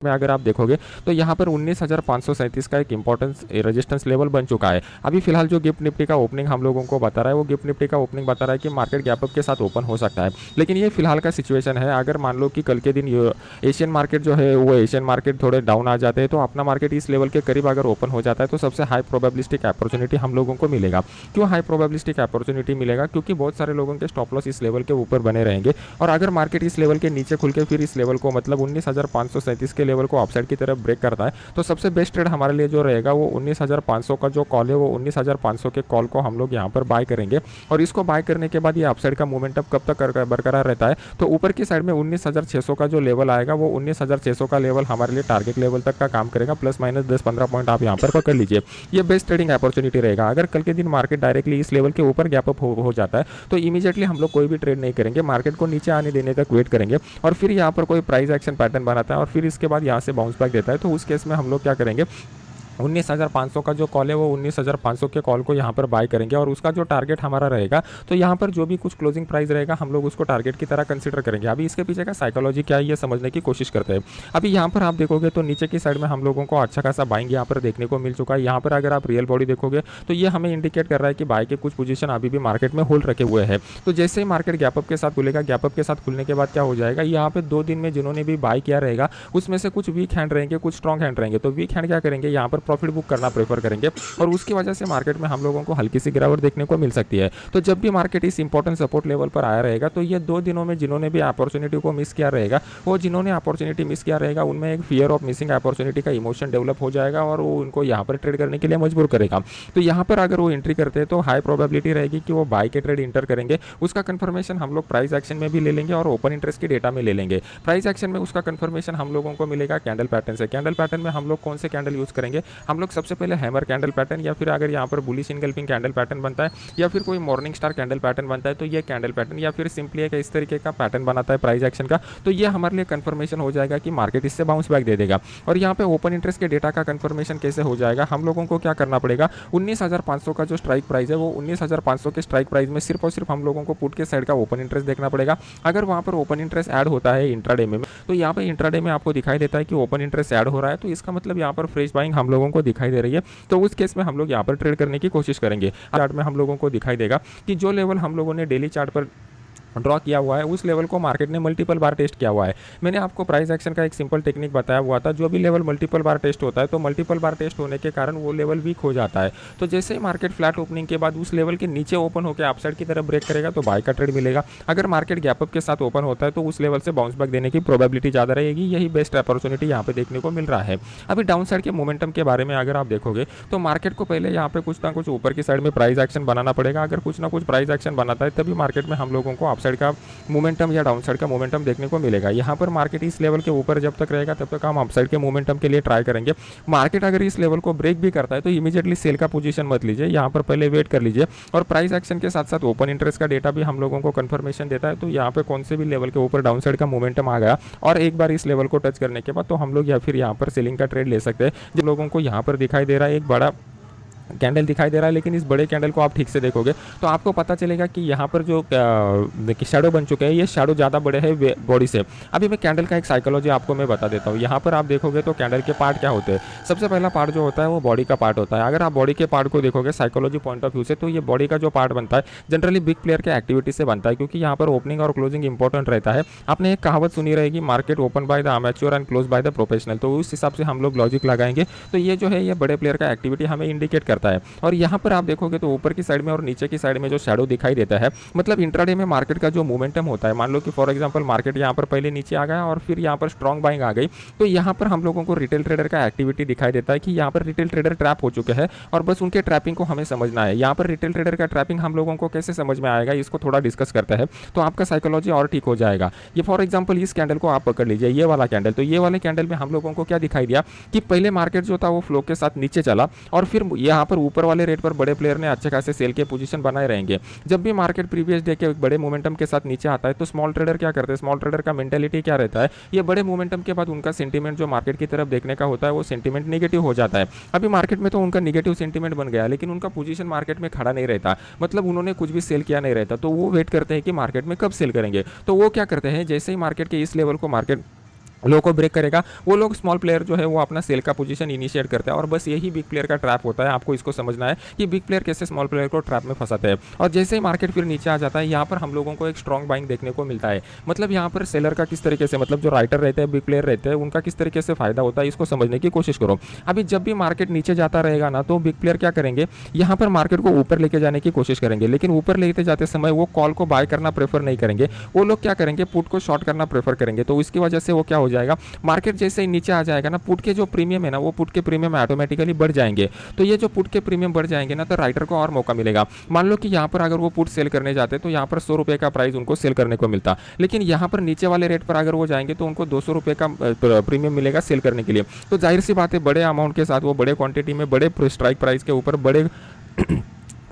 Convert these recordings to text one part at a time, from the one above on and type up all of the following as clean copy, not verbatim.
में अगर आप देखोगे तो यहाँ पर 19,537 का एक इंपॉर्टेंस रेजिस्टेंस लेवल बन चुका है। अभी फिलहाल जो गिफ्ट निफ्टी का ओपनिंग हम लोगों को बता रहा है, वो गिफ्ट निफ्टी का ओपनिंग बता रहा है कि मार्केट गैप अप के साथ ओपन हो सकता है, लेकिन ये फिलहाल का सिचुएशन है। अगर मान लो कि कल के दिन एशियन मार्केट जो है वो एशियन मार्केट थोड़े डाउन आ जाते हैं, तो अपना मार्केट इस लेवल के करीब अगर ओपन हो जाता है तो सबसे हाई प्रोबेबिलिस्टिक अपॉर्चुनिटी हम लोगों को मिलेगा। क्यों हाई प्रोबेबिलिस्टिक अपॉर्चुनिटी मिलेगा? क्योंकि बहुत सारे लोगों के स्टॉप लॉस इस लेवल के ऊपर बने रहेंगे, और अगर मार्केट इस लेवल के नीचे खुल के फिर इस लेवल को मतलब 19,537 के लेवल को अपसाइड की तरफ ब्रेक करता है, तो सबसे बेस्ट ट्रेड हमारे लिए जो रहेगा वो 19,500 का जो कॉल है, वो 19,500 के कॉल को हम लोग यहाँ पर बाय करेंगे। और इसको बाय करने के बाद ये अपसाइड का मोमेंटम कब तक बरकरार रहता है, तो ऊपर की साइड में 19,600 का जो लेवल आएगा, वो 19,600 का लेवल हमारे लिए टारगेट लेवल तक का काम करेगा। प्लस माइनस 10-15 पॉइंट आप यहाँ पर पकड़ लीजिए, ये बेस्ट ट्रेडिंग अपॉर्चुनिटी रहेगा। अगर कल के दिन मार्केट डायरेक्टली इस लेवल के ऊपर गैप अप हो जाता है, तो इमीडिएटली हम लोग कोई भी ट्रेड नहीं करेंगे, मार्केट को नीचे आने देने तक वेट करेंगे, और फिर यहाँ पर कोई प्राइस एक्शन पैटर्न बनाता है और फिर इसके बाद यहाँ से बाउंस बैक देता है, तो उस केस में हम लोग क्या करेंगे, 19,500 का जो कॉल है वो 19,500 के कॉल को यहाँ पर बाय करेंगे, और उसका जो टारगेट हमारा रहेगा, तो यहाँ पर जो भी कुछ क्लोजिंग प्राइस रहेगा हम लोग उसको टारगेट की तरह कंसीडर करेंगे। अभी इसके पीछे का साइकोलॉजी क्या है ये समझने की कोशिश करते हैं। अभी यहाँ पर आप देखोगे तो नीचे की साइड में हम लोगों को अच्छा खासा बाइंग यहाँ पर देखने को मिल चुका है। यहाँ पर अगर आप रियल बॉडी देखोगे तो ये हमें इंडिकेट कर रहा है कि बाय के कुछ पोजीशन अभी भी मार्केट में होल्ड रखे हुए हैं। तो जैसे ही मार्केट गैप अप के साथ खुलेगा, गैप अप के साथ खुलने के बाद क्या हो जाएगा, यहाँ पे 2 दिन में जिन्होंने भी बाय किया रहेगा उसमें से कुछ वीक हैंड रहेंगे, कुछ स्ट्रॉन्ग हैंड रहेंगे। तो वीक हैंड क्या करेंगे, यहाँ पर प्रॉफिट बुक करना प्रेफर करेंगे, और उसकी वजह से मार्केट में हम लोगों को हल्की सी गिरावट देखने को मिल सकती है। तो जब भी मार्केट इस इंपॉर्टेंट सपोर्ट लेवल पर आया रहेगा, तो ये 2 दिनों में जिन्होंने भी अपॉर्चुनिटी को मिस किया रहेगा, वो जिन्होंने अपॉर्चुनिटी मिस किया रहेगा उनमें एक फियर ऑफ मिसिंग अपॉर्चुनिटी का इमोशन डेवलप हो जाएगा, और वो उनको यहाँ पर ट्रेड करने के लिए मजबूर करेगा। तो यहाँ पर अगर वो एंट्री करते हैं तो हाई प्रोबेबिलिटी रहेगी कि वो बाय के ट्रेड इंटर करेंगे। उसका कंफर्मेशन हम लोग प्राइस एक्शन में भी ले लेंगे और ओपन इंटरेस्ट की डेटा में ले लेंगे। प्राइस एक्शन में उसका कंफर्मेशन हम लोगों को मिलेगा कैंडल पैटर्न से। कैंडल पैटर्न में हम लोग कौन से कैंडल यूज करेंगे, हम लोग सबसे पहले हैमर कैंडल पैटर्न, या फिर अगर यहाँ पर बुलिश इनगल्फिंग कैंडल पैटर्न बनता है, या फिर कोई मॉर्निंग स्टार कैंडल पैटर्न बनता है, तो ये कैंडल पैटर्न, या फिर सिंपली एक इस तरीके का पैटर्न बनाता है प्राइस एक्शन का, तो ये हमारे लिए कंफर्मेशन हो जाएगा कि मार्केट इससे बाउंस बैक दे देगा। और यहाँ पे ओपन इंटरेस्ट के डेटा का कंफर्मेशन कैसे हो जाएगा, हम लोगों को क्या करना पड़ेगा, 19,500 का जो स्ट्राइक प्राइस है, वो 19,500 के स्ट्राइक प्राइस में सिर्फ और सिर्फ हम लोगों को पुट के साइड का ओपन इंटरेस्ट देखना पड़ेगा। अगर वहाँ पर ओपन इंटरेस्ट ऐड होता है इंट्राडे में, तो यहाँ पे इंट्राडे में आपको दिखाई देता है कि ओपन इंटरेस्ट ऐड हो रहा है, तो इसका मतलब यहाँ पर फ्रेश बाइंग हम लोगों को दिखाई दे रही है। तो उस केस में हम लोग यहाँ पर ट्रेड करने की कोशिश करेंगे। चार्ट में हम लोगों को दिखाई देगा कि जो लेवल हम लोगों ने डेली चार्ट पर ड्रॉ किया हुआ है, उस लेवल को मार्केट ने मल्टीपल बार टेस्ट किया हुआ है। मैंने आपको प्राइस एक्शन का एक सिंपल टेक्निक बताया हुआ था, जो भी लेवल मल्टीपल बार टेस्ट होता है, तो मल्टीपल बार टेस्ट होने के कारण वो लेवल वीक हो जाता है। तो जैसे ही मार्केट फ्लैट ओपनिंग के बाद उस लेवल के नीचे ओपन होकर अपसाइड की तरफ ब्रेक करेगा, तो बाय का ट्रेड मिलेगा। अगर मार्केट गैप अप के साथ ओपन होता है, तो उस लेवल से बाउंस बैक देने की प्रोबेबिलिटी ज़्यादा रहेगी। यही बेस्ट अपॉर्चुनिटी यहाँ पे देखने को मिल रहा है। अभी डाउन साइड के मोमेंटम के बारे में अगर आप देखोगे, तो मार्केट को पहले यहाँ पे कुछ ना कुछ ऊपर की साइड में प्राइस एक्शन बनाना पड़ेगा। अगर कुछ ना कुछ प्राइस एक्शन बनाता है, तभी मार्केट में हम लोगों को अपसाइड का मोमेंटम या डाउनसाइड का मोमेंटम देखने को मिलेगा। यहाँ पर मार्केट इस लेवल के ऊपर जब तक रहेगा, तब तक हम अपसाइड के मोमेंटम के लिए ट्राई करेंगे। मार्केट अगर इस लेवल को ब्रेक भी करता है, तो इमीडिएटली सेल का पोजीशन मत लीजिए, यहाँ पर पहले वेट कर लीजिए। और प्राइस एक्शन के साथ साथ ओपन इंटरेस्ट का डेटा भी हम लोगों को कंफर्मेशन देता है। तो यहाँ पे कौन से भी लेवल के ऊपर डाउनसाइड का मोमेंटम आ गया और एक बार इस लेवल को टच करने के बाद, तो हम लोग या फिर यहाँ पर सेलिंग का ट्रेड ले सकते हैं। जिन लोगों को यहाँ पर दिखाई दे रहा है एक बड़ा कैंडल दिखाई दे रहा है, लेकिन इस बड़े कैंडल को आप ठीक से देखोगे तो आपको पता चलेगा कि यहाँ पर जो शैडो बन चुके हैं, ये शैडो ज़्यादा बड़े हैं बॉडी से। अभी मैं कैंडल का एक साइकोलॉजी आपको मैं बता देता हूँ। यहाँ पर आप देखोगे तो कैंडल के पार्ट क्या होते हैं। सबसे पहला पार्ट जो होता है वो बॉडी का पार्ट होता है। अगर आप बॉडी के पार्ट को देखोगे साइकोलॉजी पॉइंट ऑफ व्यू से, तो ये बॉडी का जो पार्ट बनता है जनरली बिग प्लेयर के एक्टिविटी से बनता है, क्योंकि यहाँ पर ओपनिंग और क्लोजिंग इंपॉर्टेंट रहता है। आपने एक कहावत सुनी रहेगी, market open by the amateur and close by the professional. तो उस हिसाब से हम लोग लॉजिक लगाएंगे, तो ये जो है ये बड़े प्लेयर का एक्टिविटी हमें इंडिकेट करता है। और यहाँ पर आप देखोगे तो ऊपर की साइड में और नीचे की साइड में जो शैडो दिखाई देता है, मतलब इंट्राडे में मार्केट का जो मोमेंटम होता है, मान लो कि फॉर एग्जांपल मार्केट यहाँ पर पहले नीचे आ गया और फिर यहाँ पर स्ट्रॉन्ग बाइंग आ गई, तो यहाँ पर हम लोगों को रिटेल ट्रेडर का एक्टिविटी दिखाई देता है कि यहाँ पर रिटेल ट्रेडर ट्रैप हो चुके हैं, और बस उनके ट्रैपिंग को हमें समझना है। यहाँ पर रिटेल ट्रेडर का ट्रैपिंग हम लोगों को कैसे समझ में आएगा, इसको थोड़ा डिस्कस करते हैं, तो आपका साइकोलॉजी और ठीक हो जाएगा। ये फॉर एग्जाम्पल इस कैंडल को आप पकड़ लीजिए, ये वाला कैंडल। तो ये वाले कैंडल में हम लोगों को क्या दिखाई दिया कि पहले मार्केट जो था वो फ्लो के साथ नीचे चला, और फिर यहाँ पर ऊपर वाले रेट पर बड़े प्लेयर ने अच्छे खासे सेल के पोजीशन बनाए रहेंगे। जब भी मार्केट प्रीवियस डे के बड़े मोमेंटम के साथ नीचे आता है, तो स्मॉल ट्रेडर क्या करते हैं, स्मॉल ट्रेडर का मेंटेलिटी क्या रहता है, ये बड़े मोमेंटम के बाद उनका सेंटीमेंट जो मार्केट की तरफ देखने का होता है, वो सेंटीमेंट नेगेटिव हो जाता है। अभी मार्केट में तो उनका नेगेटिव सेंटीमेंट बन गया, लेकिन उनका पोजीशन मार्केट में खड़ा नहीं रहता, मतलब उन्होंने कुछ भी सेल किया नहीं रहता। तो वो वेट करते हैं कि मार्केट में कब सेल करेंगे। तो वो क्या करते हैं, जैसे ही मार्केट के इस लेवल को मार्केट लो को ब्रेक करेगा, वो लोग स्मॉल प्लेयर जो है वो अपना सेल का पोजीशन इनिशिएट करते हैं। और बस यही बिग प्लेयर का ट्रैप होता है। आपको इसको समझना है कि बिग प्लेयर कैसे स्मॉल प्लेयर को ट्रैप में फंसाते हैं। और जैसे ही मार्केट फिर नीचे आ जाता है, यहाँ पर हम लोगों को एक स्ट्रॉन्ग बाइंग देखने को मिलता है। मतलब यहाँ पर सेलर का किस तरीके से, मतलब जो राइटर रहते हैं, बिग प्लेयर रहते हैं, उनका किस तरीके से फायदा होता है, इसको समझने की कोशिश करो। अभी जब भी मार्केट नीचे जाता रहेगा ना, तो बिग प्लेयर क्या करेंगे, यहाँ पर मार्केट को ऊपर लेके जाने की कोशिश करेंगे। लेकिन ऊपर लेते जाते समय वो कॉल को बाय करना प्रेफर नहीं करेंगे। वो लोग क्या करेंगे, पुट को शॉर्ट करना प्रेफर करेंगे। तो इसकी वजह से वो क्या हो जाएगा, मार्केट जैसे ही नीचे आ जाएगा ना, पुट के जो प्रीमियम है ना, वो पुट के प्रीमियम ऑटोमेटिकली बढ़ जाएंगे। तो ये जो पुट के प्रीमियम बढ़ जाएंगे ना, तो राइटर को और मौका मिलेगा। मान लो कि यहाँ पर अगर वो पुट सेल करने जाते तो यहाँ पर 100 रुपये का प्राइस उनको सेल करने को मिलता, लेकिन यहाँ पर नीचे वाले रेट पर अगर वो जाएंगे तो उनको 200 रुपये का प्रीमियम मिलेगा सेल करने के लिए। तो जाहिर सी बात है, बड़े अमाउंट के साथ वो बड़े क्वांटिटी में बड़े स्ट्राइक प्राइस के ऊपर बड़े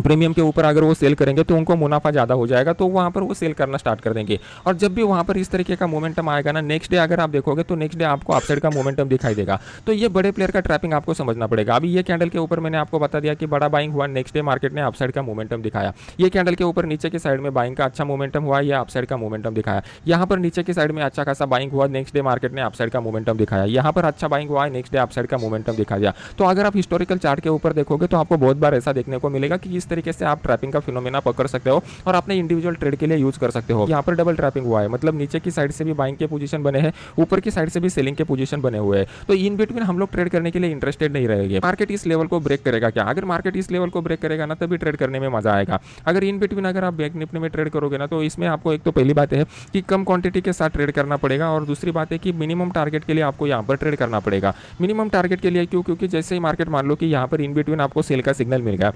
प्रीमियम के ऊपर अगर वो सेल करेंगे तो उनको मुनाफा ज़्यादा हो जाएगा। तो वहाँ पर वो सेल करना स्टार्ट कर देंगे। और जब भी वहाँ पर इस तरीके का मोमेंटम आएगा ना, नेक्स्ट डे अगर आप देखोगे तो नेक्स्ट डे आपको अपसाइड का मोमेंटम दिखाई देगा। तो ये बड़े प्लेयर का ट्रैपिंग आपको समझना पड़ेगा। अभी ये कैंडल के ऊपर मैंने आपको बता दिया कि बड़ा बाइंग हुआ, नेक्स्ट डे मार्केट ने अपसाइड का मोमेंटम दिखाया। ये कैंडल के ऊपर नीचे की साइड में बाइंग का अच्छा मोमेंटम हुआ, या अपसाइड का मोमेंटम दिखाया। यहाँ पर नीचे की साइड में अच्छा खासा बाइंग हुआ, नेक्स्ट डे मार्केट ने अपसाइड का मोमेंटम दिखाया। यहाँ पर अच्छा बाइंग हुआ, नेक्स्ट डे अपसाइड का मोमेंटम दिखा दिया। तो अगर आप हिस्टोरिकल चार्ट के ऊपर देखोगे तो आपको बहुत बार ऐसा देखने को मिलेगा कि इस तरीके से आप ट्रैपिंग का फिनोमेना पकड़ सकते हो और अपने इंडिविजुअल ट्रेड के लिए यूज कर सकते हो। यहाँ पर डबल ट्रैपिंग हुआ है, मतलब नीचे की साइड से भी बाइंग के पोजीशन बने हैं, ऊपर की साइड से भी सेलिंग के पोजीशन बने हुए हैं। तो इन बिटवीन हम लोग ट्रेड करने के लिए इंटरेस्टेड नहीं रहेंगे। मार्केट इस लेवल को ब्रेक करेगा क्या? अगर मार्केट इस लेवल को ब्रेक करेगा ना, तभी ट्रेड करने में मजा आएगा। अगर इन बिटवीन अगर आप बैंक निफ्टी में ट्रेड करोगे ना, तो इसमें आपको एक तो पहली बात है कि कम क्वांटिटी के साथ ट्रेड करना पड़ेगा, और दूसरी बात है कि मिनिमम टारगेट के लिए आपको यहाँ पर ट्रेड करना पड़ेगा। मिनिमम टारगेट के लिए क्यों? क्योंकि जैसे ही मार्केट मान लो कि यहाँ पर इन बिटवीन आपको सेल का सिग्नल मिल गया,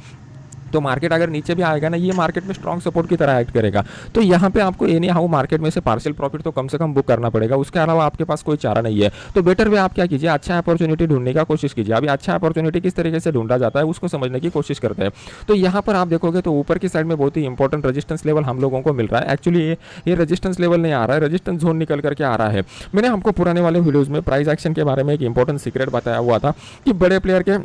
तो मार्केट अगर नीचे भी आएगा ना, ये मार्केट में स्ट्रॉन्ग सपोर्ट की तरह एक्ट करेगा। तो यहाँ पे आपको एनी हाउ मार्केट में से पार्शियल प्रॉफिट तो कम से कम बुक करना पड़ेगा। उसके अलावा आपके पास कोई चारा नहीं है। तो बेटर वे आप क्या कीजिए, अच्छा अपॉर्चुनिटी ढूंढने का कोशिश कीजिए। अभी अच्छा अपॉर्चुनिटी किस तरीके से ढूंढा जाता है उसको समझने की कोशिश करते हैं। तो यहाँ पर आप देखोगे तो ऊपर की साइड में बहुत ही इंपॉर्टेंट रेजिस्टेंस लेवल हम लोगों को मिल रहा है। एक्चुअली ये रेजिस्टेंस लेवल नहीं आ रहा है, रेजिस्टेंस जोन निकल करके आ रहा है। मैंने हमको पुराने वाले वीडियोज़ में प्राइस एक्शन के बारे में एक इंपॉर्टेंट सीक्रेट बताया हुआ था कि बड़े प्लेयर के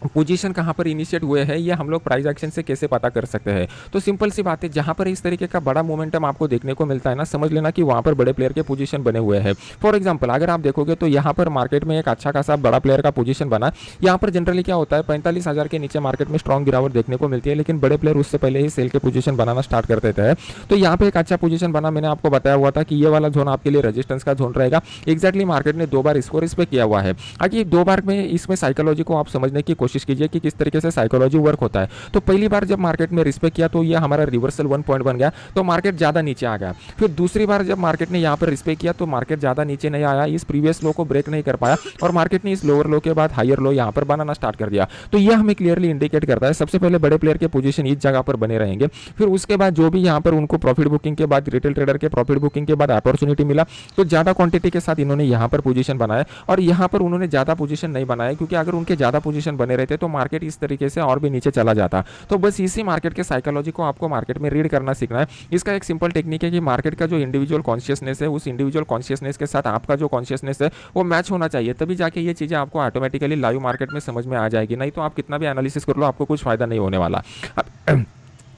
पोजीशन कहाँ पर इनिशिएट हुए हैं, ये हम लोग प्राइस एक्शन से कैसे पता कर सकते हैं। तो सिंपल सी बात है, जहाँ पर इस तरीके का बड़ा मोमेंटम आपको देखने को मिलता है ना, समझ लेना कि वहाँ पर बड़े प्लेयर के पोजीशन बने हुए हैं। फॉर एग्जांपल अगर आप देखोगे तो यहाँ पर मार्केट में एक अच्छा खासा बड़ा प्लेयर का पोजीशन बना। यहाँ पर जनरली क्या होता है, 45,000 के नीचे मार्केट में स्ट्रॉन्ग गिरावट देखने को मिलती है, लेकिन बड़े प्लेयर उससे पहले ही सेल के पोजीशन बनाना स्टार्ट कर देते हैं। तो यहाँ पे एक अच्छा पोजीशन बना। मैंने आपको बताया हुआ था कि ये वाला जोन आपके लिए रेजिस्टेंस का जोन रहेगा। एक्जैक्टली मार्केट ने 2 बार इसको रिस्पेक्ट किया हुआ है। आगे 2 बार में इसमें साइकोलॉजी को आप समझने की कोशिश कीजिए कि किस तरीके से साइकोलॉजी वर्क होता है। तो पहली बार जब मार्केट में रिस्पेक्ट किया तो ये हमारा रिवर्सल 1 पॉइंट बन गया, तो मार्केट ज्यादा नीचे आ गया। फिर दूसरी बार जब मार्केट ने यहाँ पर रिस्पेक्ट किया तो मार्केट ज्यादा नीचे नहीं आया, इस प्रीवियस लो को ब्रेक नहीं कर पाया, और मार्केट ने इस लोअर लो के बाद हायर लो यहाँ पर बनाना स्टार्ट कर दिया। तो ये हमें क्लियरली इंडिकेट करता है सबसे पहले बड़े प्लेयर के पोजीशन इस जगह पर बने रहेंगे। फिर उसके बाद जो भी यहाँ पर उनको प्रॉफिट बुकिंग के बाद, रिटेल ट्रेडर के प्रॉफिट बुकिंग के बाद अपॉर्चुनिटी मिला, तो ज्यादा क्वांटिटी के साथ इन्होंने यहाँ पर पोजीशन बनाया। और यहाँ पर उन्होंने ज्यादा पोजीशन नहीं बनाया, क्योंकि अगर उनके ज्यादा पोजीशन बने रहते तो मार्केट इस तरीके से और भी नीचे चला जाता। तो बस इसी मार्केट के साइकोलॉजी को आपको मार्केट में रीड करना सीखना है। इसका एक सिंपल टेक्निक है कि मार्केट का जो इंडिविजुअल कॉन्शियसनेस है, उस इंडिविजुअल कॉन्शियसनेस के साथ आपका जो कॉन्शियसनेस है वो मैच होना चाहिए, तभी जाके ये चीजें आपको ऑटोमेटिकली लाइव मार्केट में समझ में आ जाएगी। नहीं तो आप कितना भी एनालिसिस कर लो, आपको कुछ फायदा नहीं होने वाला।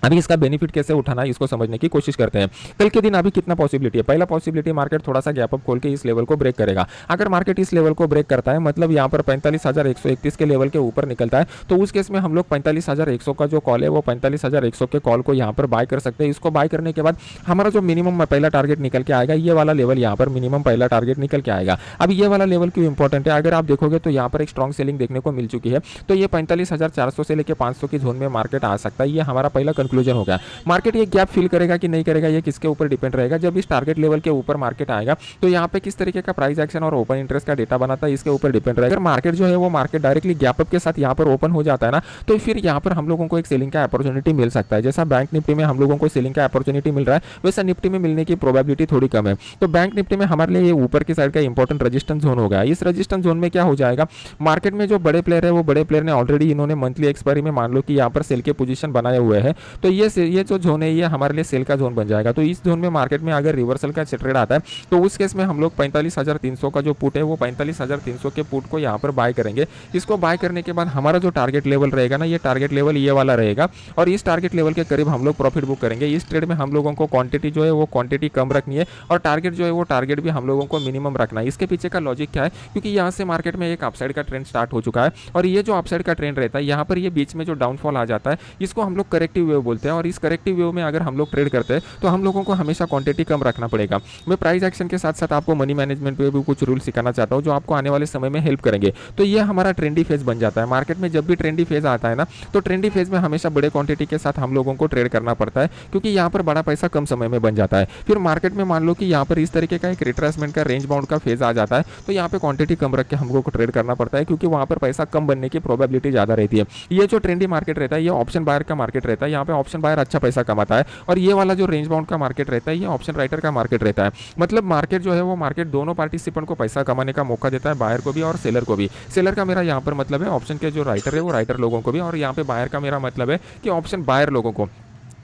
अभी इसका बेनिफिट कैसे उठाना है इसको समझने की कोशिश करते हैं। कल के दिन अभी कितना पॉसिबिलिटी है? पहला पॉसिबिलिटी, मार्केट थोड़ा सा गैप अप खोल के इस लेवल को ब्रेक करेगा। अगर मार्केट इस लेवल को ब्रेक करता है, मतलब यहाँ पर 45,131 के लेवल के ऊपर निकलता है, तो उस केस में हम लोग 45,100 का जो कॉल है वो 45,100 के कॉल को यहाँ पर बाय कर सकते हैं। इसको बाय करने के बाद हमारा जो मिनिमम पहला टारगेट निकल के आएगा, ये वाला लेवल यहाँ पर मिनिमम पहला टारगेट निकल के आएगा। अब ये वाला लेवल क्यों इंपॉर्टेंट है? अगर आप देखोगे तो यहाँ पर एक स्ट्रॉन्ग सेलिंग देखने को मिल चुकी है, तो ये 45,400 से लेकर 500 की जोन में मार्केट आ सकता है। ये हमारा पहला कंक्लूजन हो गया। मार्केट ये गैप फिल करेगा कि नहीं करेगा, ये किसके ऊपर डिपेंड रहेगा। जब इस टारगेट लेवल के ऊपर मार्केट आएगा तो यहाँ पे किस तरीके का प्राइस एक्शन और ओपन इंटरेस्ट का डेटा बनाता है, इसके ऊपर डिपेंड रहेगा। अगर मार्केट जो है वो मार्केट डायरेक्टली गैप अप के साथ यहाँ पर ओपन हो जाता है ना, तो फिर यहाँ पर हम लोगों को एक सेलिंग का अपॉर्चुनिटी मिल सकता है। जैसा बैंक निफ्टी में हम लोगों को सेलिंग का अपॉर्चुनिटी मिल रहा है, वैसा निफ्टी में मिलने की प्रोबेबिलिटी थोड़ी कम है। तो बैंक निफ्टी में हमारे लिए ये ऊपर की साइड का इंपॉर्टेंट रेजिस्टेंस जोन हो गया। इस रेजिस्टेंस जोन में क्या हो जाएगा, मार्केट में जो बड़े प्लेयर है वो बड़े प्लेयर ने ऑलरेडी इन्होंने मंथली एक्सपायरी में मान लो कि यहाँ पर सेल के पोजीशन बनाए हुए हैं, तो ये जो जोन है ये हमारे लिए सेल का जोन बन जाएगा। तो इस जोन में मार्केट में अगर रिवर्सल का ट्रेड आता है तो उस केस में हम लोग 45,300 का जो पुट है वो 45,300 के पुट को यहाँ पर बाय करेंगे। इसको बाय करने के बाद हमारा जो टारगेट लेवल रहेगा ना, ये टारगेट लेवल ये वाला रहेगा और इस टारगेट लेवल के करीब हम लोग प्रॉफिट बुक करेंगे। इस ट्रेड में हम लोगों को क्वांटिटी जो है वो क्वांटिटी कम रखनी है और टारगेट जो है वो टारगेट भी हम लोगों को मिनिमम रखना है। इसके पीछे का लॉजिक क्या है, क्योंकि यहाँ से मार्केट में एक अपसाइड का ट्रेंड स्टार्ट हो चुका है और ये जो अपसाइड का ट्रेंड रहता है यहाँ पर ये बीच में जो डाउनफॉल आ जाता है इसको हम लोग करेक्टिव वेव बोलते हैं और इस करेक्टिव वेव में अगर हम लोग ट्रेड करते हैं तो हम लोगों को हमेशा क्वांटिटी कम रखना पड़ेगा। मैं प्राइस एक्शन के साथ साथ आपको मनी मैनेजमेंट पे भी कुछ रूल सिखाना चाहता हूँ जो आपको आने वाले समय में हेल्प करेंगे। तो ये हमारा ट्रेंडी फेज बन जाता है। मार्केट में जब भी ट्रेंडी फेज आता है ना, तो ट्रेंडी फेज में हमेशा बड़े क्वांटिटी के साथ हम लोगों को ट्रेड करना पड़ता है, क्योंकि यहाँ पर बड़ा पैसा कम समय में बन जाता है। फिर मार्केट में मान लो कि यहाँ पर इस तरीके का एक रिट्रेसमेंट का रेंज बाउंड का फेज आ जाता है, तो यहाँ पे क्वांटिटी कम रख के हम लोग को ट्रेड करना पड़ता है, क्योंकि वहाँ पर पैसा कम बनने की प्रोबेबिलिटी ज़्यादा रहती है। ये जो ट्रेंडी मार्केट रहता है ये ऑप्शन बायर का मार्केट रहता है। यहाँ पे ऑप्शन बायर अच्छा पैसा कमाता है और ये वाला जो रेंज बाउंड का मार्केट रहता है ये ऑप्शन राइटर का मार्केट रहता है। मतलब मार्केट जो है वो मार्केट दोनों पार्टिसिपेंट को पैसा कमाने का मौका देता है, बायर को भी और सेलर को भी। सेलर का मेरा यहाँ पर मतलब है ऑप्शन के जो राइटर है वो राइटर लोगों को भी, और यहाँ पे बायर का मेरा मतलब है कि ऑप्शन बायर लोगों को।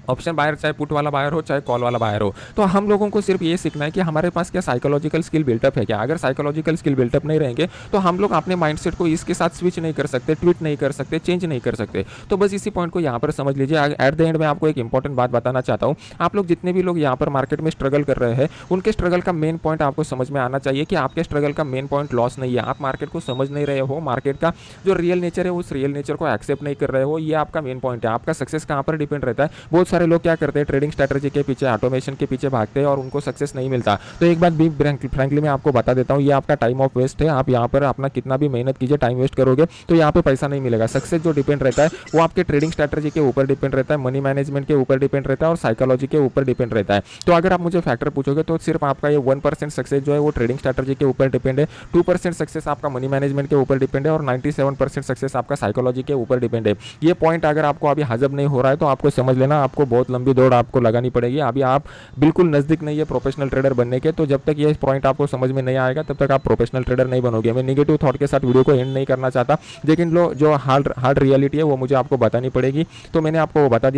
ऑप्शन बायर चाहे पुट वाला बायर हो चाहे कॉल वाला बायर हो, तो हम लोगों को सिर्फ ये सीखना है कि हमारे पास क्या साइकोलॉजिकल स्किल बिल्टअप है क्या। अगर साइकोलॉजिकल स्किल बिल्टअप नहीं रहेंगे तो हम लोग अपने माइंडसेट को इसके साथ स्विच नहीं कर सकते, ट्वीट नहीं कर सकते, चेंज नहीं कर सकते। तो बस इसी पॉइंट को यहाँ पर समझ लीजिए। एट द एंड में आपको एक इंपॉर्टेंट बात बताना चाहता हूँ। आप लोग जितने भी लोग यहाँ पर मार्केट में स्ट्रगल कर रहे हैं उनके स्ट्रगल का मेन पॉइंट आपको समझ में आना चाहिए कि आपके स्ट्रगल का मेन पॉइंट लॉस नहीं है। आप मार्केट को समझ नहीं रहे हो, मार्केट का जो रियल नेचर है उस रियल नेचर को एक्सेप्ट नहीं कर रहे हो, ये आपका मेन पॉइंट है। आपका सक्सेस कहाँ पर डिपेंड रहता है। बहुत सारे लोग क्या करते हैं, ट्रेडिंग स्ट्रैटेजी के पीछे, ऑटोमेशन के पीछे भागते हैं और उनको सक्सेस नहीं मिलता। तो एक बात भी फ्रैंकली मैं आपको बता देता हूँ, ये आपका टाइम ऑफ वेस्ट है। आप यहाँ पर अपना कितना भी मेहनत कीजिए, टाइम वेस्ट करोगे तो यहाँ पे पैसा नहीं मिलेगा। सक्सेस जो डिपेंड रहता है वो आपके ट्रेडिंग स्ट्रैटेजी के ऊपर डिपेंड रहता है, मनी मैनेजमेंट के ऊपर डिपेंड रहता है और साइकोलॉजी के ऊपर डिपेंड रहता है। तो अगर आप मुझे फैक्टर पूछोगे तो सिर्फ आपका ये 1% सक्सेस जो है वो ट्रेडिंग स्ट्रैटेजी के ऊपर डिपेंड है, 2% सक्सेस आपका मनी मैनेजमेंट के ऊपर डिपेंड है और 97% सक्सेस आपका साइकोलॉजी के ऊपर डिपेंड है। ये पॉइंट अगर आपको अभी हजम नहीं हो रहा है तो आपको समझ लेना, आपको बहुत लंबी दौड़ आपको लगानी पड़ेगी। अभी आप बिल्कुल नज़दीक नहीं है प्रोफेशनल ट्रेडर बनने के। तो जब तक ये पॉइंट आपको समझ में नहीं आएगा तब तक आप प्रोफेशनल ट्रेडर नहीं बनोगे। मैं नेगेटिव थॉट के साथ वीडियो को एंड नहीं करना चाहता, लेकिन जो हार्ड रियलिटी है वो मुझे आपको बतानी पड़ेगी, तो मैंने आपको वो बता दिया।